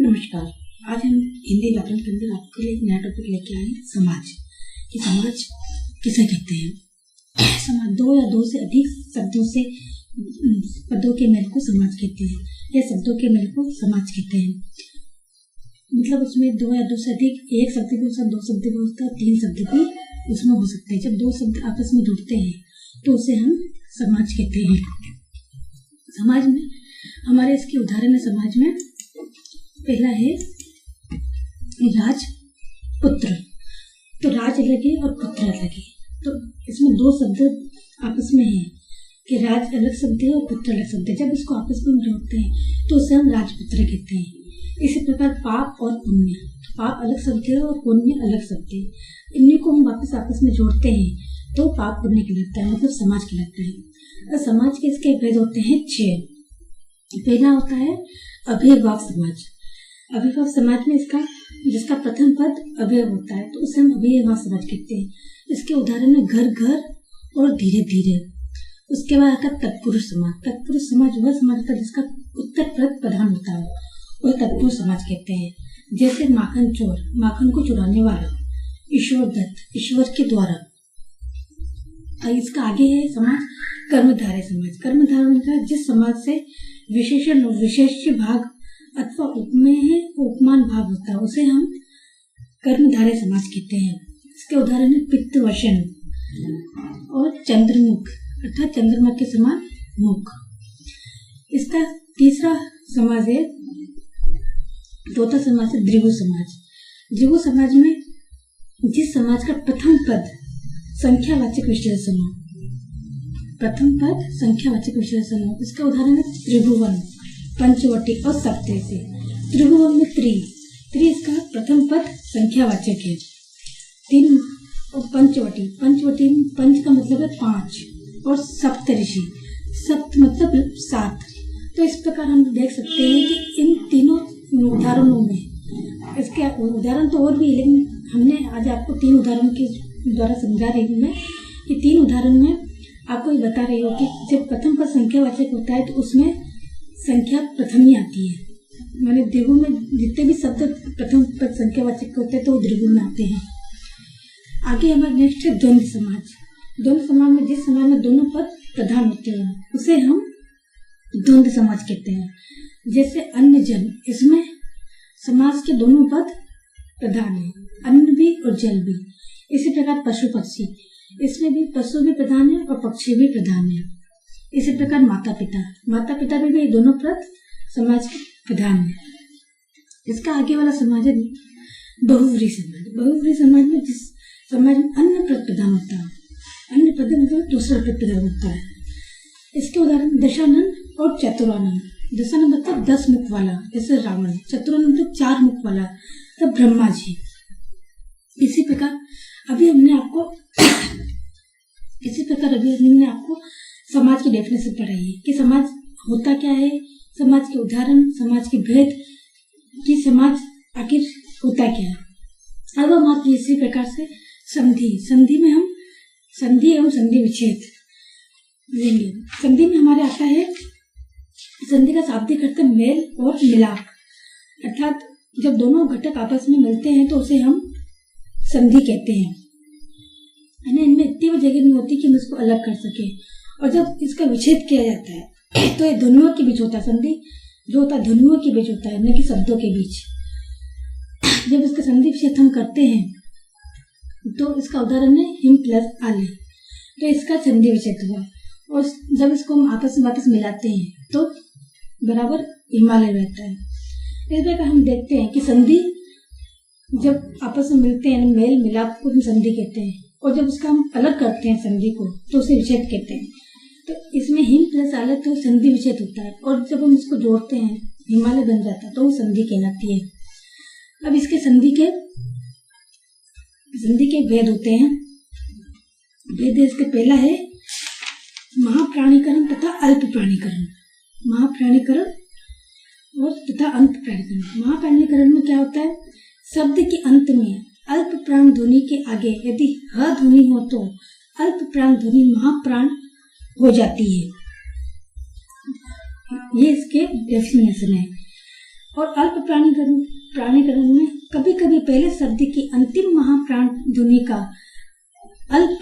नमस्कार। आज हम हिंदी व्याकरण के अंदर आपके लिए एक नया टॉपिक लेके आए हैं, समाज। कि समाज किसे कहते हैं। समाज दो या दो से अधिक शब्दों से पदों के मेल को समाज कहते हैं, या शब्दों के मेल को समाज कहते हैं। मतलब उसमें दो या दो से अधिक एक शब्द भी हो सकता है, दो शब्द भी हो सकता है, तीन शब्द भी उसमें हो सकते हैं। जब दो शब्द आपस में जुड़ते हैं तो उसे हम समाज कहते हैं। समाज में हमारे इसके उदाहरण है। समाज में पहला है राजपुत्र। तो राज अलग है और पुत्र अलग है। तो इसमें दो शब्द आपस में है कि राज अलग शब्द है और पुत्र अलग शब्द है। जब इसको आपस में जोड़ते हैं तो उसे हम राजपुत्र कहते हैं। इसी प्रकार पाप और पुण्य, पाप अलग शब्द है और पुण्य अलग शब्द है। इन्हीं को हम वापस आपस में जोड़ते हैं तो पाप पुण्य कहलाता है, मतलब समाज कहलाता है। और समाज के इसके भेद होते हैं 6। पहला होता है अव्ययभाव समाज। अव्ययभाव समाज में जिसका प्रथम पद अव्यय होता है तो उसे हम अव्ययभाव समाज कहते हैं। इसके उदाहरण में घर घर और धीरे धीरे। उसके बाद आता है तत्पुरुष समाज। तत्पुरुष समाज वह समाज होता है जिसका उत्तर पद प्रधान होता है, वह तत्पुरुष समाज कहते हैं। जैसे माखन चोर, माखन को चुराने वाला। ईश्वर दत्त, ईश्वर के द्वारा। इसका आगे है समाज कर्मधारय समाज। कर्मधारय मतलब जिस समाज से विशेषण और विशेष भाग अथवा उपमेय है उपमान भाव होता है, उसे हम कर्मधारय समाज कहते हैं। इसके उदाहरण है पित्तवशन और चंद्रमुख, अर्थात चंद्रमा के समान मुख। इसका तीसरा समाज है, चौथा समाज है द्विगु समाज। द्विगु समाज में जिस समाज का प्रथम पद संख्यावाचक विशेषण हो, प्रथम पद संख्यावाचक विशेषण हो। इसका उदाहरण है त्रिभुवन, पंचवटी और सप्तऋषि। त्रिभुवन में त्रि इसका प्रथम पद संख्यावाचक है। 3 और पंचवटी, पंचवटी में पंच का मतलब है 5 और सप्तऋषि, सप्त मतलब 7। तो इस प्रकार हम देख सकते हैं कि इन तीनों उदाहरणों में, इसके उदाहरण तो और भी, लेकिन हमने आज आपको 3 उदाहरण के द्वारा समझा रही हूँ मैं कि 3 उदाहरण में आपको ये बता रही हो कि जब प्रथम पद संख्यावाचक होता है तो उसमें संख्या प्रथम ही आती है। माने द्विगु में जितने भी शब्द प्रथम पद संख्यावाचक होते हैं तो वो द्विगु में आते हैं। आगे हमारा नेक्स्ट है द्वंद्व समाज। द्वंद्व समाज में जिस समाज में दोनों पद प्रधान होते हैं उसे हम द्वंद्व समाज कहते हैं। जैसे अन्न जल, इसमें समाज के दोनों पद प्रधान है, अन्न भी और जल भी। इसी प्रकार पशु पक्षी, इसमें भी पशु भी प्रधान है और पक्षी भी प्रधान है। इसी प्रकार माता पिता, माता पिता भी दोनों पद समाज के प्रधान है। इसका आगे वाला समाज है बहुव्रीहि समाज। बहुव्रीहि समाज में जिस समाज में अन्न पद प्रधान होता है, अन्न पद मतलब दूसरा पद प्रधान होता है। इसके उदाहरण दशानन और चतुरानन। दशानन मतलब 10 मुख वाला, जैसे रावण। चतुरानन मतलब 4 मुख वाला, तब ब्रह्मा जी। इसी प्रकार अभी हमने आपको समाज की डेफिनेशन पढ़ाई है कि समाज होता क्या है, समाज के उदाहरण, समाज के भेद, कि समाज आखिर होता क्या है। अब हम आपको इसी प्रकार से संधि में हम संधि एवं संधि विच्छेद लेंगे। संधि में हमारे आता है, संधि का शाब्दिक अर्थ मेल और मिलाप, अर्थात जब दोनों घटक आपस में मिलते हैं तो उसे हम संधि कहते हैं। इनमें इतनी भी जगह नहीं होती कि हम इसको अलग कर सके। और जब इसका विच्छेद किया जाता है तो ये ध्वनियों के बीच होता है। संधि जो होता है ध्वनियों के बीच होता है, न कि शब्दों के बीच। जब इसका संधि विच्छेद हम करते हैं तो इसका उदाहरण है हिम प्लस आले, तो इसका संधि विच्छेद हुआ। और जब इसको हम आपस में वापस मिलाते हैं तो बराबर हिमालय रहता है। इस प्रकार हम देखते हैं कि संधि जब आपस में मिलते हैं, मेल मिलाप को हम संधि कहते हैं। और जब उसका हम अलग करते हैं संधि को तो उसे विच्छेद कहते हैं। तो इसमें हिम प्लस आले तो संधि विच्छेद होता है, और जब हम इसको जोड़ते हैं हिमालय बन जाता है तो वो संधि कहलाती है। अब इसके संधि के भेद होते हैं। भेद इसके पहला है महाप्राणीकरण तथा अल्प प्राणीकरण। महाप्राणीकरण और तथा अंत प्राणीकरण। महाप्राणीकरण में क्या होता है, शब्द के अंत में अल्प प्राण ध्वनि के आगे यदि ह ध्वनि हो तो अल्प प्राण ध्वनि महाप्राण हो जाती है। ये इसके डेफिनेशन है। और अल्प प्राणीकरण में कभी कभी पहले शब्द की अंतिम महाप्राण ध्वनि का अल्प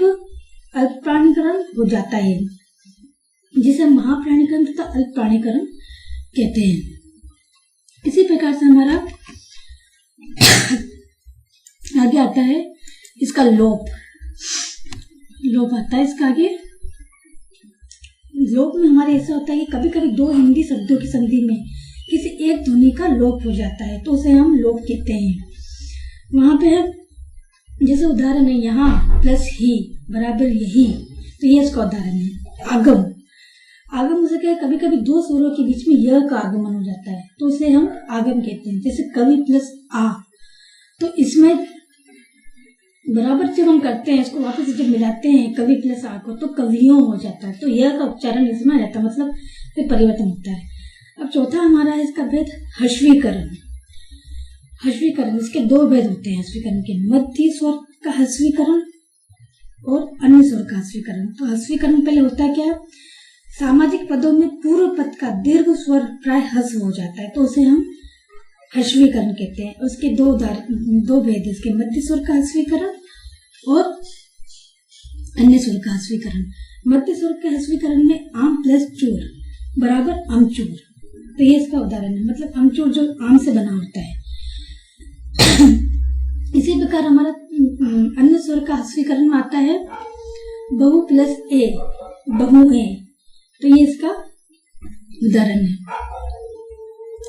प्राणीकरण हो जाता है, जिसे महाप्राणीकरण तथा अल्प प्राणीकरण कहते हैं। इसी प्रकार से हमारा आगे आता है इसका लोप आता है। इसका आगे लोप में हमारे ऐसा होता है कि कभी कभी दो हिंदी शब्दों की संधि में किसी एक ध्वनि का लोप हो जाता है तो उसे हम लोप कहते हैं। वहां पे है जैसे उदाहरण है यहाँ प्लस ही बराबर यही, तो ये इसका उदाहरण है। आगम उसे क्या, कभी कभी दो स्वरों के बीच में य का आगमन हो जाता है तो उसे हम आगम कहते हैं। जैसे कवि प्लस आ, तो इसमें बराबर जब हम करते हैं इसको वापस जब मिलाते हैं कवि प्लस आ को तो कवियों हो जाता है, तो यह का उच्चारण इसमें आ जाता है, मतलब फिर परिवर्तन होता है। अब चौथा हमारा है इसका भेद हस्वीकरण। इसके दो भेद होते हैं हस्वीकरण के, मध्य स्वर का हस्वीकरण और अन्य स्वर का हस्वीकरण। तो हस्वीकरण पहले होता है क्या, सामाजिक पदों में पूर्व पद का दीर्घ स्वर प्राय हस्व हो जाता है तो उसे हम हस्वीकरण कहते हैं। उसके दो भेद, इसके मध्य स्वर का हस्वीकरण और अन्य स्वर का हस्वीकरण। मध्य स्वर के हस्वीकरण में आम प्लस चूर बराबर अमचूर, तो ये इसका उदाहरण है, मतलब अमचूर जो आम से बना होता है। इसी प्रकार हमारा अन्य स्वर का हस्वीकरण में आता है बहु प्लस ए बहु ए, तो ये इसका उदाहरण है।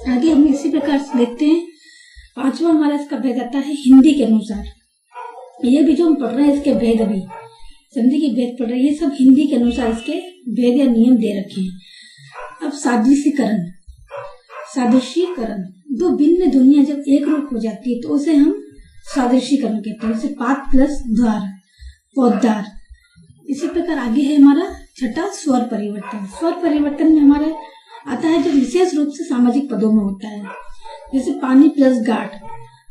आगे हम इसी प्रकार से देखते हैं। पांचवा हमारा इसका भेद आता है हिंदी के अनुसार। ये भी जो हम पढ़ रहे हैं इसके भेद, अभी संधि के भेद पढ़ रहे हैं, ये सब हिंदी के अनुसार इसके भेद या नियम दे रखे हैं। अब सादृशीकरण, दो भिन्न ध्वनियां जब एक रूप हो जाती है तो उसे हम सादृशीकरण कहते हैं। जैसे पात प्लस द्वार पौधार। इसी प्रकार आगे है हमारा छठा स्वर परिवर्तन। स्वर परिवर्तन में हमारा आता है जो विशेष रूप से सामाजिक पदों में होता है। जैसे पानी प्लस गाठ,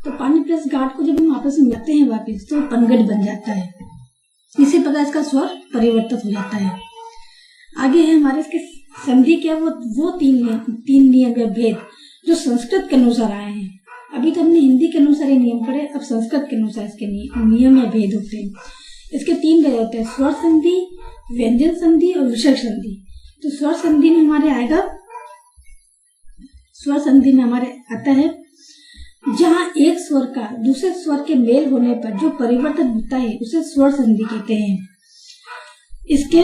तो पानी प्लस गाठ को जब हम आपस में मिलाते हैं वापिस तो पनगढ़ बन जाता है। इसी प्रकार इसका स्वर परिवर्तित हो जाता है। आगे है हमारे इसके संधि के वो तीन नियम या भेद जो संस्कृत के अनुसार आए हैं। अभी तो हमने हिंदी के अनुसार ये नियम पढ़े, अब संस्कृत के अनुसार इसके नियम या भेद होते हैं। इसके तीन भेद होते हैं, स्वर संधि, व्यंजन संधि और विसर्ग संधि। तो स्वर संधि में हमारे आएगा, स्वर संधि में हमारे आता है जहां एक स्वर का दूसरे स्वर के मेल होने पर जो परिवर्तन होता है उसे स्वर संधि कहते हैं। इसके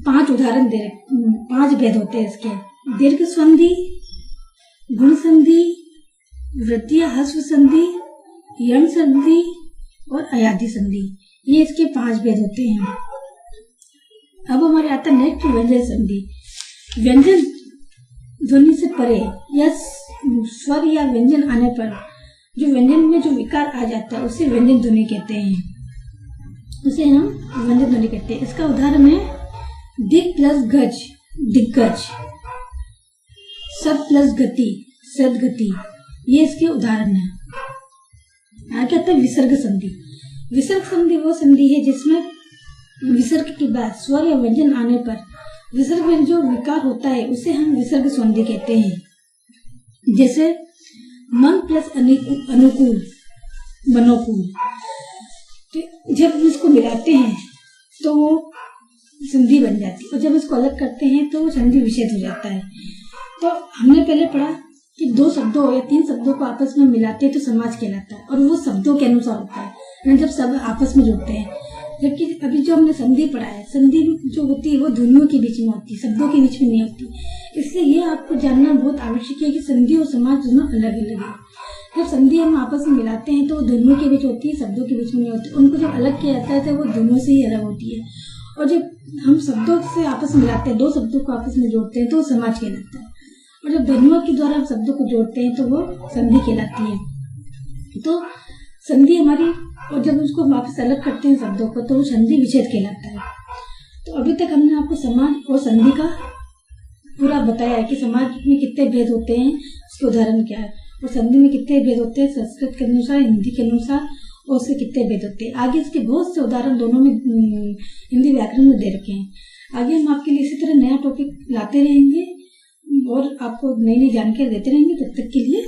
5 उदाहरण दे, 5 भेद होते हैं इसके, दीर्घ संधि, गुण संधि, वृत्तीय हस्व संधि, यण संधि और अयाधि संधि। ये इसके 5 भेद होते हैं। अब हमारे आता है नेक्स्ट व्यंजन संधि। व्यंजन ध्वनि से परे या स्वर या व्यंजन आने पर जो व्यंजन में जो विकार आ जाता है उसे व्यंजन ध्वनि कहते हैं, उसे हम व्यंजन ध्वनि कहते हैं। इसका उदाहरण है दिग प्लस गज दिग्गज, सद प्लस गति सदगति, ये इसके उदाहरण है। आगे आता है विसर्ग संधि। विसर्ग संधि वो संधि है जिसमें विसर्ग के बाद स्वर या व्यंजन आने पर विसर्ग में जो विकार होता है उसे हम विसर्ग संधि कहते हैं। जैसे मन प्लस अनुकूल मनोकूल, तो जब इसको मिलाते हैं तो वो संधि बन जाती है और जब इसको अलग करते हैं तो वो संधि विच्छेद हो जाता है। तो हमने पहले पढ़ा कि 2 शब्दों या 3 शब्दों को आपस में मिलाते हैं तो समाज कहलाता है और वो शब्दों के अनुसार होता है जब सब आपस में जुड़ते हैं। जबकि अभी जो हमने संधि पढ़ा है, संधि जो होती है वो ध्वनियों के बीच में होती है, शब्दों के बीच में नहीं होती। इसलिए ये आपको जानना बहुत आवश्यक है कि संधि और समाज दोनों अलग अलग है। जब संधि हम आपस में मिलाते हैं तो वो ध्वनियों के बीच होती है, शब्दों के बीच में नहीं होती। उनको जब अलग किया जाता है तो वो ध्वनियों से ही अलग होती है। और जब हम शब्दों से आपस में मिलाते हैं, 2 शब्दों को आपस में जोड़ते हैं तो वो समाज कहलाता है। और जब ध्वनियों के द्वारा हम शब्दों को जोड़ते हैं तो वो संधि कहलाती है। तो संधि हमारी, और जब उसको वापस अलग करते हैं शब्दों को तो वो संधि विच्छेद कहलाता है। तो अभी तक हमने आपको समाज और संधि का पूरा बताया है कि समाज में कितने भेद होते हैं, उसके उदाहरण क्या है, और संधि में कितने भेद होते हैं संस्कृत के अनुसार, हिंदी के अनुसार, और उसके कितने भेद होते हैं। आगे इसके बहुत से उदाहरण दोनों में हिंदी व्याकरण में दे रखे हैं। आगे हम आपके लिए इसी तरह नया टॉपिक लाते रहेंगे। और आपको नई नई जानकारी देते रहेंगे। तब तक के लिए